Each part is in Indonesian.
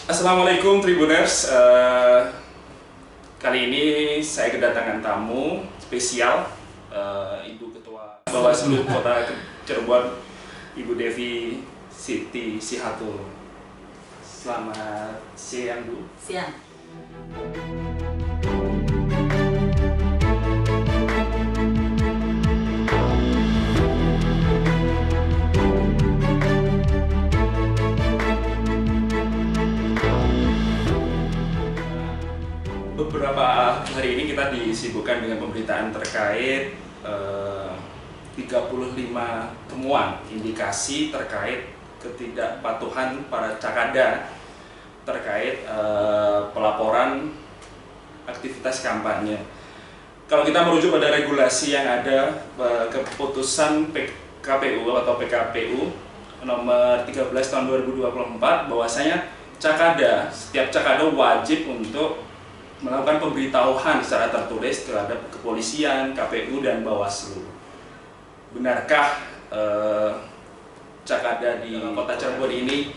Assalamualaikum Tribuners. Kali ini saya kedatangan tamu spesial, Ibu Ketua Bawaslu Kota Cirebon, Ibu Devi Siti Sihatul. Selamat siang, Bu. Siang. Beberapa hari ini kita disibukkan dengan pemberitaan terkait 35 temuan indikasi terkait ketidakpatuhan para cakada terkait pelaporan aktivitas kampanye. Kalau kita merujuk pada regulasi yang ada, keputusan KPU atau PKPU nomor 13 tahun 2024, bahwasanya setiap cakada wajib untuk melakukan pemberitahuan secara tertulis terhadap kepolisian, KPU, dan Bawaslu. Benarkah cakada di Kota Cirebon ini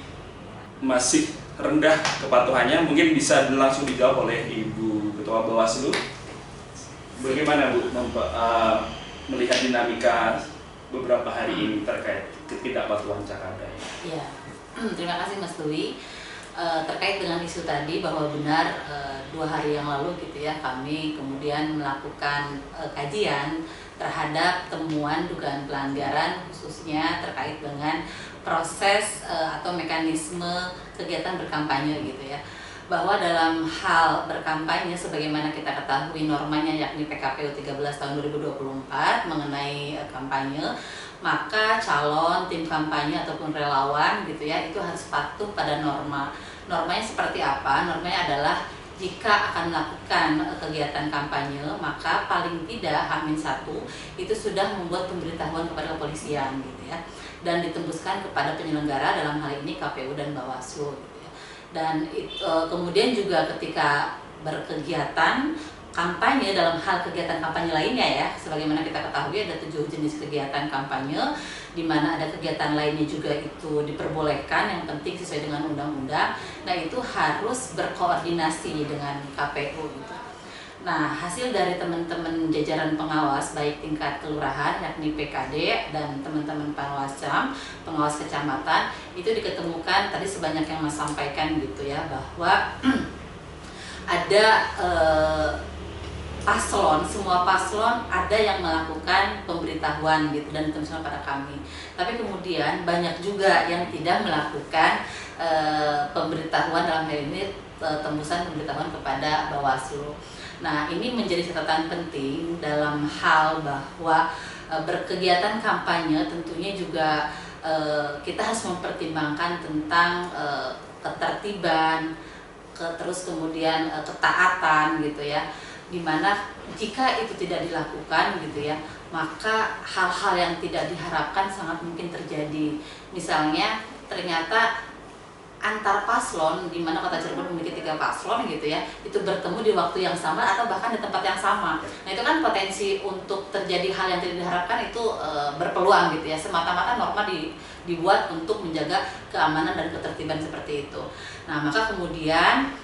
masih rendah kepatuhannya? Mungkin bisa langsung dijawab oleh Ibu Ketua Bawaslu. Bagaimana, Bu, melihat dinamika beberapa hari ini terkait ketidakpatuhan cakada? Ya, terima kasih Mas Dwi. Terkait dengan isu tadi, bahwa benar 2 hari yang lalu gitu ya, kami kemudian melakukan kajian terhadap temuan dugaan pelanggaran khususnya terkait dengan proses atau mekanisme kegiatan berkampanye gitu ya. Bahwa dalam hal berkampanye, sebagaimana kita ketahui normanya yakni PKPU 13 tahun 2024 mengenai kampanye, maka calon, tim kampanye ataupun relawan gitu ya, itu harus patuh pada norma. Normanya seperti apa? Normanya adalah jika akan melakukan kegiatan kampanye, maka paling tidak H-1 itu sudah membuat pemberitahuan kepada kepolisian gitu ya, dan ditembuskan kepada penyelenggara, dalam hal ini KPU dan Bawaslu gitu ya. Dan kemudian juga ketika berkegiatan kampanye, dalam hal kegiatan kampanye lainnya ya, sebagaimana kita ketahui ada 7 jenis kegiatan kampanye, di mana ada kegiatan lainnya juga itu diperbolehkan, yang penting sesuai dengan undang-undang. Nah, itu harus berkoordinasi dengan KPU gitu. Nah, hasil dari teman-teman jajaran pengawas baik tingkat kelurahan yakni PKD dan teman-teman pengawas CAM, pengawas kecamatan, itu diketemukan tadi sebanyak yang Mas sampaikan gitu ya, bahwa ada semua paslon ada yang melakukan pemberitahuan gitu dan ditemukan pada kami. Tapi kemudian banyak juga yang tidak melakukan pemberitahuan, dalam hal ini tembusan pemberitahuan kepada Bawaslu. Nah, ini menjadi catatan penting dalam hal bahwa berkegiatan kampanye tentunya juga kita harus mempertimbangkan tentang ketertiban, terus kemudian ketaatan gitu ya. Dimana jika itu tidak dilakukan gitu ya, maka hal-hal yang tidak diharapkan sangat mungkin terjadi. Misalnya ternyata antar paslon, di mana Kota Cirebon memiliki 3 paslon gitu ya, itu bertemu di waktu yang sama atau bahkan di tempat yang sama. Nah, itu kan potensi untuk terjadi hal yang tidak diharapkan itu berpeluang gitu ya. Semata-mata norma dibuat untuk menjaga keamanan dan ketertiban seperti itu. Nah, maka kemudian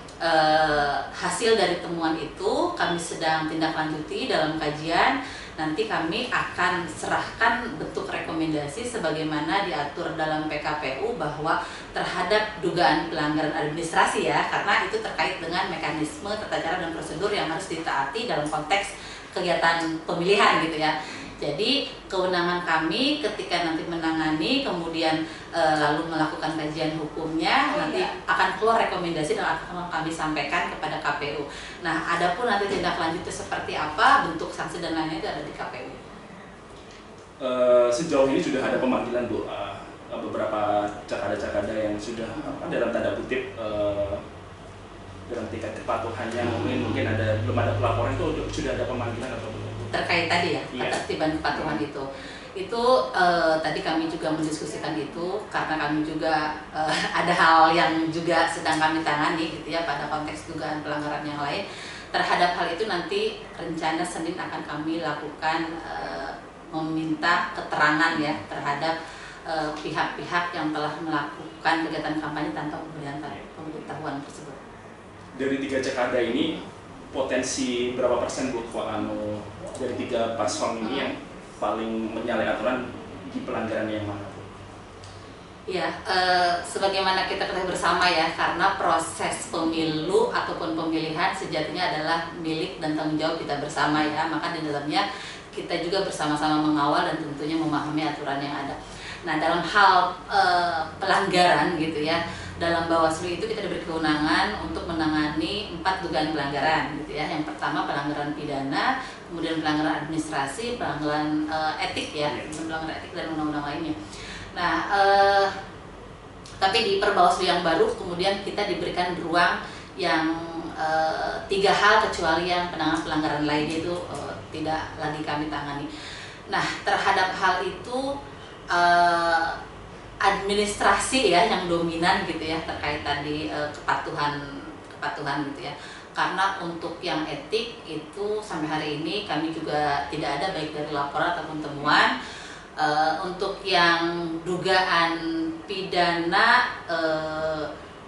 hasil dari temuan itu kami sedang tindak lanjuti dalam kajian. Nanti kami akan serahkan bentuk rekomendasi sebagaimana diatur dalam PKPU, bahwa terhadap dugaan pelanggaran administrasi ya, karena itu terkait dengan mekanisme, tata cara, dan prosedur yang harus ditaati dalam konteks kegiatan pemilihan gitu ya. Jadi kewenangan kami ketika nanti menangani, kemudian lalu melakukan kajian hukumnya, nanti akan keluar rekomendasi dan akan kami sampaikan kepada KPU. Nah, adapun nanti tindak lanjutnya seperti apa, bentuk sanksi dan lainnya itu ada di KPU. Sejauh ini sudah ada pemanggilan, Bu, beberapa cakada-cakada yang sudah dalam tanda kutip dalam tingkat kepatuhannya, mungkin belum ada pelaporan, itu sudah ada pemanggilan atau belum? Terkait tadi ya, ketertiban kepatuhan itu tadi kami juga mendiskusikan itu, karena kami juga ada hal yang juga sedang kami tangani gitu ya, pada konteks dugaan pelanggaran yang lain. Terhadap hal itu nanti rencana Senin akan kami lakukan meminta keterangan ya terhadap pihak-pihak yang telah melakukan kegiatan kampanye tanpa pemberitahuan pemberitahuan tersebut. Dari 3 cekada ini potensi berapa persen Bu dari 3 paslon ini yang paling menyalahi aturan di pelanggaran yang mana Bu? Ya, sebagaimana kita ketahui bersama ya, karena proses pemilu ataupun pemilihan sejatinya adalah milik dan tanggung jawab kita bersama ya, maka di dalamnya kita juga bersama-sama mengawal dan tentunya memahami aturan yang ada. Nah, dalam hal pelanggaran gitu ya, dalam Bawaslu itu kita diberi kewenangan untuk menangani 4 dugaan pelanggaran gitu ya. Yang pertama pelanggaran pidana, kemudian pelanggaran administrasi, pelanggaran etik ya, pelanggaran etik dan undang-undang lainnya. Nah, tapi di Perbawaslu yang baru kemudian kita diberikan ruang yang 3 hal kecuali yang penanganan pelanggaran lainnya itu tidak lagi kami tangani. Nah, terhadap hal itu administrasi ya yang dominan gitu ya terkait tadi kepatuhan gitu ya. Karena untuk yang etik itu sampai hari ini kami juga tidak ada baik dari laporan ataupun temuan. Untuk yang dugaan pidana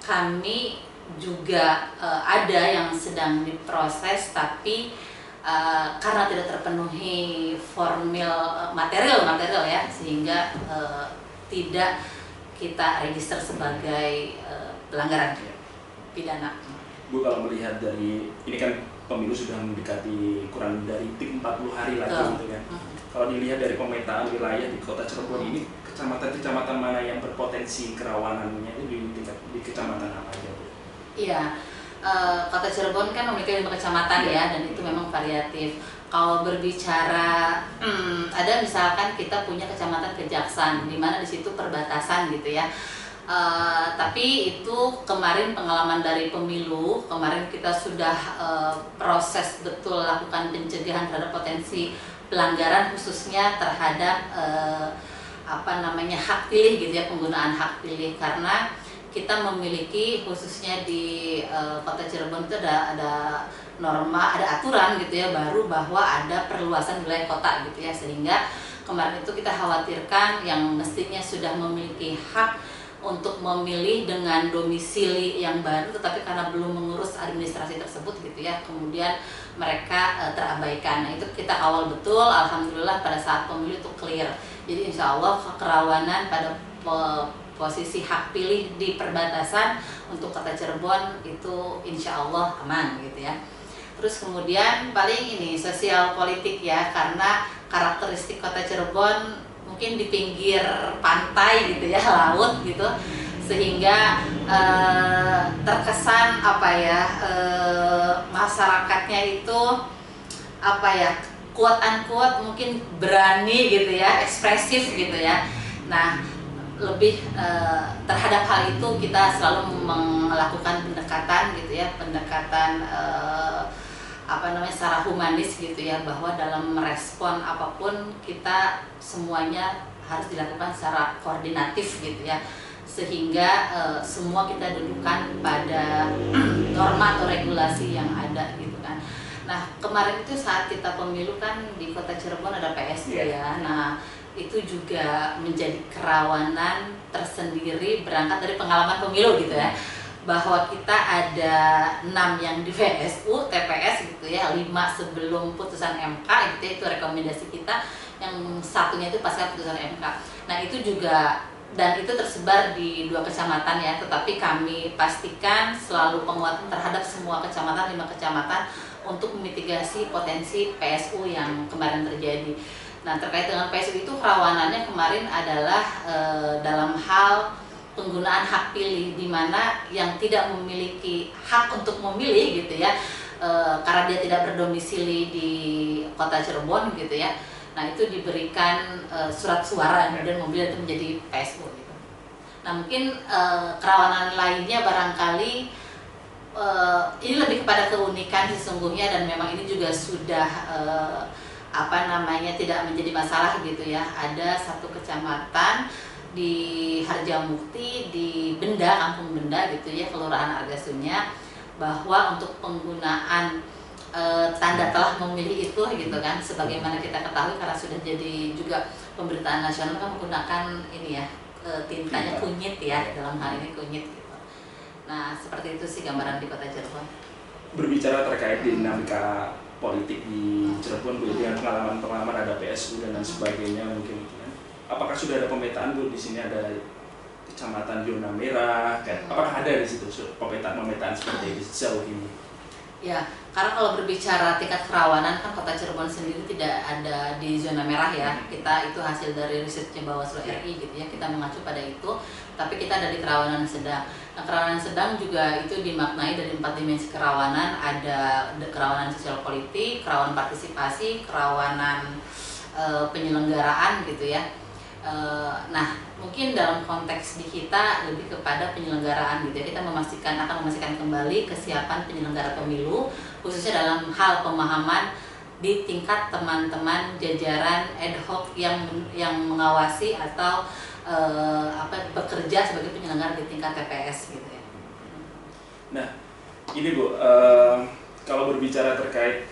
kami juga ada yang sedang diproses, tapi karena tidak terpenuhi material ya, sehingga tidak kita register sebagai pelanggaran pidana. Bu, kalau melihat dari ini kan pemilu sudah mendekati kurang dari 40 hari lagi gitu kan. Kalau dilihat dari pemetaan wilayah di Kota Cirebon ini, kecamatan-kecamatan mana yang berpotensi kerawanannya itu di kecamatan apa aja Bu? Iya, Kota Cirebon kan memiliki 5 kecamatan ya, dan itu memang variatif. Kalau berbicara, ada misalkan kita punya kecamatan Kejaksan, di mana di situ perbatasan gitu ya. Tapi itu kemarin pengalaman dari pemilu, kemarin kita sudah proses betul lakukan pencegahan terhadap potensi pelanggaran khususnya terhadap hak pilih gitu ya, penggunaan hak pilih, karena kita memiliki khususnya di Kota Cirebon itu ada norma, ada aturan gitu ya baru bahwa ada perluasan wilayah kota gitu ya, sehingga kemarin itu kita khawatirkan yang mestinya sudah memiliki hak untuk memilih dengan domisili yang baru, tetapi karena belum mengurus administrasi tersebut gitu ya, kemudian mereka terabaikan. Nah, itu kita kawal betul, alhamdulillah pada saat pemilu itu clear. Jadi insya Allah kerawanan pada posisi hak pilih di perbatasan untuk Kota Cirebon itu insya Allah aman gitu ya. Terus kemudian paling ini sosial politik ya, karena karakteristik Kota Cirebon mungkin di pinggir pantai gitu ya, laut gitu, sehingga terkesan masyarakatnya itu quote-unquote mungkin berani gitu ya, ekspresif gitu ya. Nah, lebih terhadap hal itu kita selalu melakukan pendekatan gitu ya, secara humanis gitu ya, bahwa dalam merespon apapun kita semuanya harus dilakukan secara koordinatif gitu ya, sehingga semua kita dudukan pada norma atau regulasi yang ada gitu kan. Nah, kemarin itu saat kita pemilu kan di Kota Cirebon ada PSU ya. Nah, itu juga menjadi kerawanan tersendiri berangkat dari pengalaman pemilu gitu ya, bahwa kita ada 6 yang di PSU, TPS gitu ya, 5 sebelum putusan MK gitu ya, itu rekomendasi kita, yang satunya itu pasca putusan MK. Nah, itu juga, dan itu tersebar di 2 kecamatan ya, tetapi kami pastikan selalu penguatan terhadap semua kecamatan, 5 kecamatan, untuk memitigasi potensi PSU yang kemarin terjadi. Nah, terkait dengan PSU itu kerawanannya kemarin adalah dalam hal penggunaan hak pilih, di mana yang tidak memiliki hak untuk memilih gitu ya, karena dia tidak berdomisili di Kota Cirebon gitu ya. Nah, itu diberikan surat suara kemudian mobil itu menjadi PSU gitu. Nah, mungkin kerawanan lainnya barangkali ini lebih kepada keunikan sesungguhnya, dan memang ini juga sudah tidak menjadi masalah gitu ya. Ada satu kecamatan di Harjamukti, di Kampung Benda gitu ya, Kelurahan Argasunya, bahwa untuk penggunaan tanda telah memilih itu gitu kan, sebagaimana kita ketahui karena sudah jadi juga pemberitaan nasional kan menggunakan ini ya, tintanya kunyit ya, dalam hal ini kunyit gitu. Nah, seperti itu sih gambaran di Kota Cirebon. Berbicara terkait dinamika politik di Cirebon, Bu, dengan pengalaman-pengalaman ada PSU dan lain sebagainya mungkin, apakah sudah ada pemetaan, Bu? Di sini ada kecamatan zona merah, apakah ada di situ pemetaan seperti ini sejauh ini? Ya, karena kalau berbicara tingkat kerawanan kan Kota Cirebon sendiri tidak ada di zona merah ya. Kita itu hasil dari risetnya Bawaslu RI gitu ya. Kita mengacu pada itu, tapi kita ada di kerawanan sedang. Nah, kerawanan sedang juga itu dimaknai dari 4 dimensi kerawanan. Ada kerawanan sosial politik, kerawanan partisipasi, kerawanan penyelenggaraan gitu ya. Nah, mungkin dalam konteks di kita lebih kepada penyelenggaraan gitu ya. Kita akan memastikan kembali kesiapan penyelenggara pemilu, khususnya dalam hal pemahaman di tingkat teman-teman jajaran ad hoc yang mengawasi atau bekerja sebagai penyelenggara di tingkat TPS gitu ya. Nah, ini Bu, kalau berbicara terkait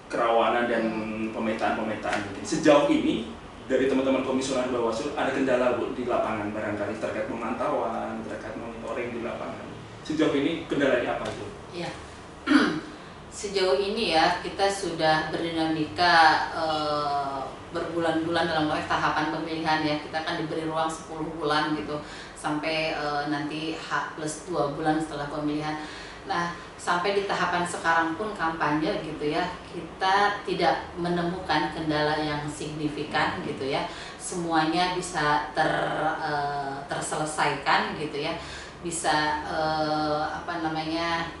kerawanan dan pemetaan mungkin sejauh ini dari teman-teman komisioner Bawaslu ada kendala, Bu, di lapangan barangkali terkait pemantauan, terkait monitoring di lapangan. Sejauh ini kendalanya apa, Bu? Ya. Sejauh ini ya kita sudah berdinamika berbulan-bulan dalam proses tahapan pemilihan ya. Kita akan diberi ruang 10 bulan gitu sampai nanti H+2 bulan setelah pemilihan. Nah, sampai di tahapan sekarang pun kampanye gitu ya, kita tidak menemukan kendala yang signifikan gitu ya. Semuanya bisa terselesaikan gitu ya. Bisa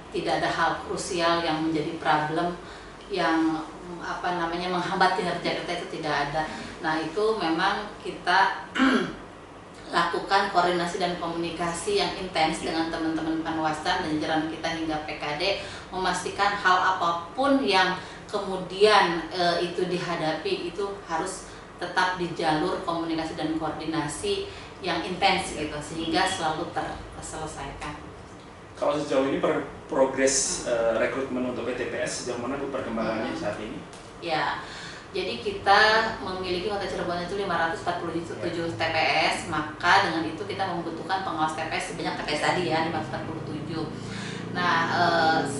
tidak ada hal krusial yang menjadi problem yang menghambat kinerja kita, itu tidak ada. Nah, itu memang kita lakukan koordinasi dan komunikasi yang intens dengan teman-teman Panwascam dan jajaran kita hingga PKD, memastikan hal apapun yang kemudian itu dihadapi itu harus tetap di jalur komunikasi dan koordinasi yang intens gitu, sehingga selalu terselesaikan. Kalau sejauh ini progres rekrutmen untuk PTPS sejauh mana, Bu, perkembangannya saat ini? Ya, jadi kita memiliki Kota Cirebon itu 547 TPS, maka dengan itu kita membutuhkan pengawas TPS sebanyak TPS tadi ya, 547. Nah,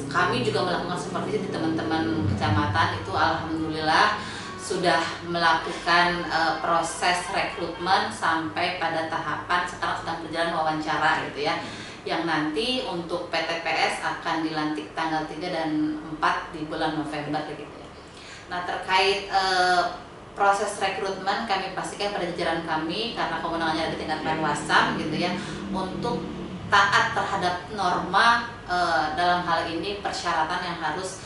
kami juga melakukan supervisi di teman-teman kecamatan itu, alhamdulillah sudah melakukan proses rekrutmen sampai pada tahapan sekarang sedang berjalan wawancara gitu ya, yang nanti untuk PTPS akan dilantik tanggal 3 dan 4 di bulan November gitu ya. Nah, terkait proses rekrutmen kami pastikan pada jajaran kami, karena kewenangannya ada di tingkat Panwascam gitu ya, untuk taat terhadap norma dalam hal ini persyaratan yang harus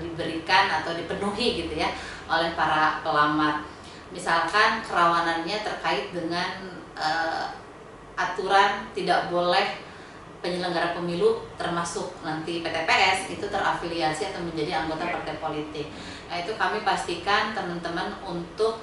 diberikan atau dipenuhi gitu ya oleh para pelamar. Misalkan kerawanannya terkait dengan aturan tidak boleh penyelenggara pemilu termasuk nanti PTPS itu terafiliasi atau menjadi anggota partai politik. Nah, itu kami pastikan teman-teman untuk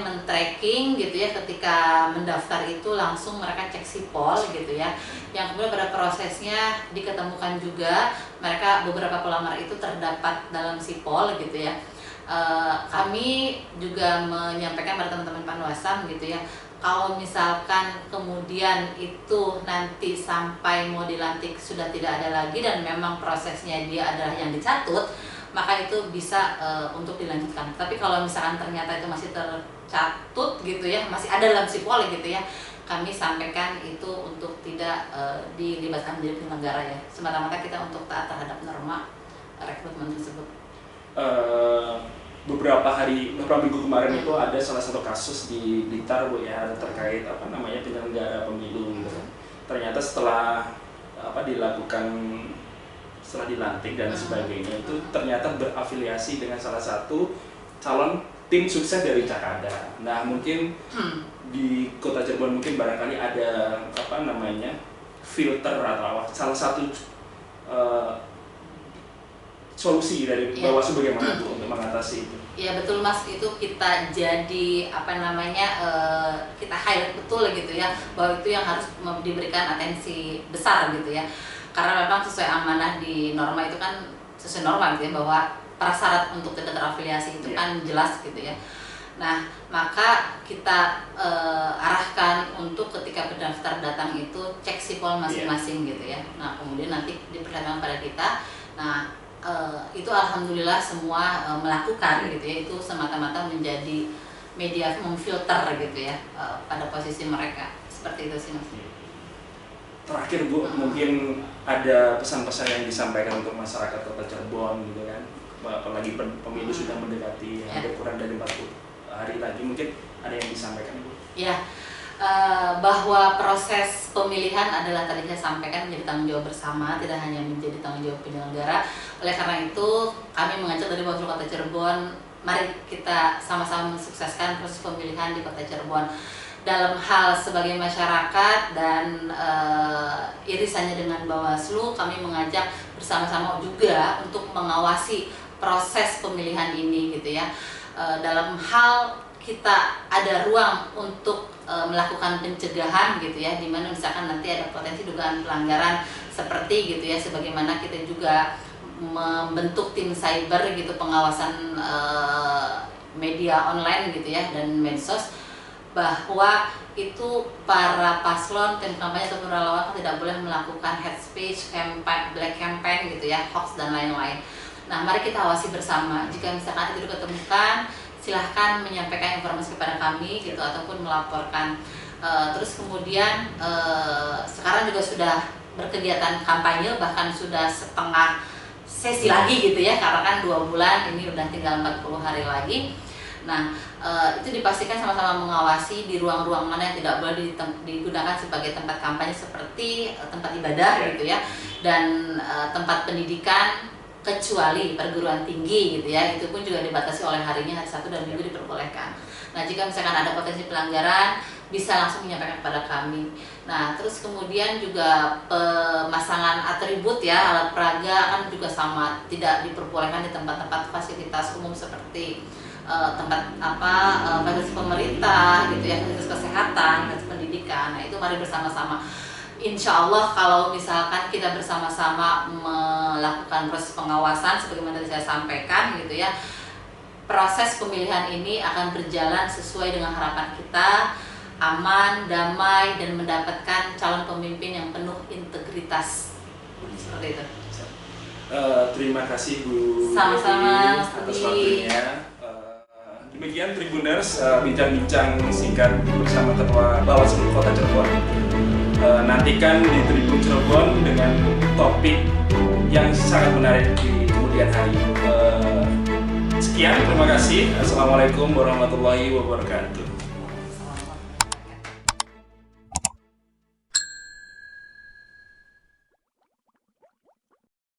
men-tracking gitu ya, ketika mendaftar itu langsung mereka cek sipol gitu ya. Yang kemudian pada prosesnya diketemukan juga mereka beberapa pelamar itu terdapat dalam sipol gitu ya. Kami juga menyampaikan pada teman-teman Panwascam gitu ya, kalau misalkan kemudian itu nanti sampai mau dilantik sudah tidak ada lagi dan memang prosesnya dia adalah yang dicatut, maka itu bisa untuk dilanjutkan. Tapi kalau misalkan ternyata itu masih tercatut gitu ya, masih ada dalam sipol gitu ya, kami sampaikan itu untuk tidak dilibatkan menjadi penyelenggara ya. Semata-mata kita untuk taat terhadap norma rekrutmen tersebut. Beberapa minggu kemarin itu ada salah satu kasus di Blitar, Bu, ya, terkait penyelenggara pemilu gitu. Ternyata setelah dilantik dan sebagainya itu ternyata berafiliasi dengan salah satu calon tim sukses dari Cakada. Nah, mungkin di Kota Cirebon mungkin barangkali ada filter atau salah satu solusi dari Bawaslu bagaimana, Bu, untuk mengatasi itu? Ya betul Mas, itu kita jadi kita highlight betul gitu ya, bahwa itu yang harus diberikan atensi besar gitu ya. Karena memang sesuai amanah di norma itu kan sesuai norma gitu ya, bahwa prasyarat untuk tidak terafiliasi itu kan jelas gitu ya. Nah, maka kita arahkan untuk ketika pendaftar datang itu cek sipol masing-masing gitu ya. Nah, kemudian nanti diperlihatkan pada kita. Nah, itu alhamdulillah semua melakukan gitu ya. Itu semata-mata menjadi media memfilter gitu ya pada posisi mereka. Seperti itu sih Mas. Terakhir Bu, mungkin ada pesan-pesan yang disampaikan untuk masyarakat Kota Cirebon gitu kan. Apalagi pemilu sudah mendekati, ada kurang dari 40 hari lagi, mungkin ada yang disampaikan Bu? Ya, bahwa proses pemilihan adalah tadi saya sampaikan menjadi tanggung jawab bersama, tidak hanya menjadi tanggung jawab penyelenggara. Oleh karena itu, kami mengajak dari Bawaslu Kota Cirebon, mari kita sama-sama mensukseskan proses pemilihan di Kota Cirebon. Dalam hal sebagai masyarakat dan irisannya dengan Bawaslu, kami mengajak bersama-sama juga untuk mengawasi proses pemilihan ini gitu ya. Dalam hal kita ada ruang untuk melakukan pencegahan gitu ya, dimana misalkan nanti ada potensi dugaan pelanggaran seperti gitu ya, sebagaimana kita juga membentuk tim cyber gitu, pengawasan media online gitu ya dan medsos, bahwa itu para paslon, tim kampanye atau relawan tidak boleh melakukan hate speech, campaign, black campaign gitu ya, hoax dan lain-lain. Nah, mari kita awasi bersama. Jika misalkan itu diketemukan, silahkan menyampaikan informasi kepada kami gitu ataupun melaporkan. Terus kemudian sekarang juga sudah berkegiatan kampanye, bahkan sudah setengah sesi lagi gitu ya, karena kan 2 bulan ini udah tinggal 40 hari lagi. Nah, itu dipastikan sama-sama mengawasi di ruang-ruang mana yang tidak boleh digunakan sebagai tempat kampanye, seperti tempat ibadah gitu ya, dan tempat pendidikan, kecuali perguruan tinggi gitu ya, itu pun juga dibatasi oleh harinya, hari Sabtu dan Minggu diperbolehkan. Nah, jika misalkan ada potensi pelanggaran, bisa langsung menyampaikan kepada kami. Nah, terus kemudian juga pemasangan atribut ya, alat peraga kan juga sama, tidak diperbolehkan di tempat-tempat fasilitas umum seperti tempat fasilitas pemerintah gitu ya, fasilitas kesehatan, fasilitas pendidikan. Nah, itu mari bersama-sama. Insya Allah kalau misalkan kita bersama-sama melakukan proses pengawasan sebagaimana tadi saya sampaikan gitu ya, proses pemilihan ini akan berjalan sesuai dengan harapan kita, aman, damai, dan mendapatkan calon pemimpin yang penuh integritas. Seperti itu. Terima kasih Bu Sama-sama atas waktunya. Demikian Tribuners, bincang-bincang singkat bersama Ketua Bawaslu Kota Cirebon. Nantikan di Tribun Cirebon dengan topik yang sangat menarik di kemudian hari. Sekian, terima kasih. Assalamualaikum warahmatullahi wabarakatuh.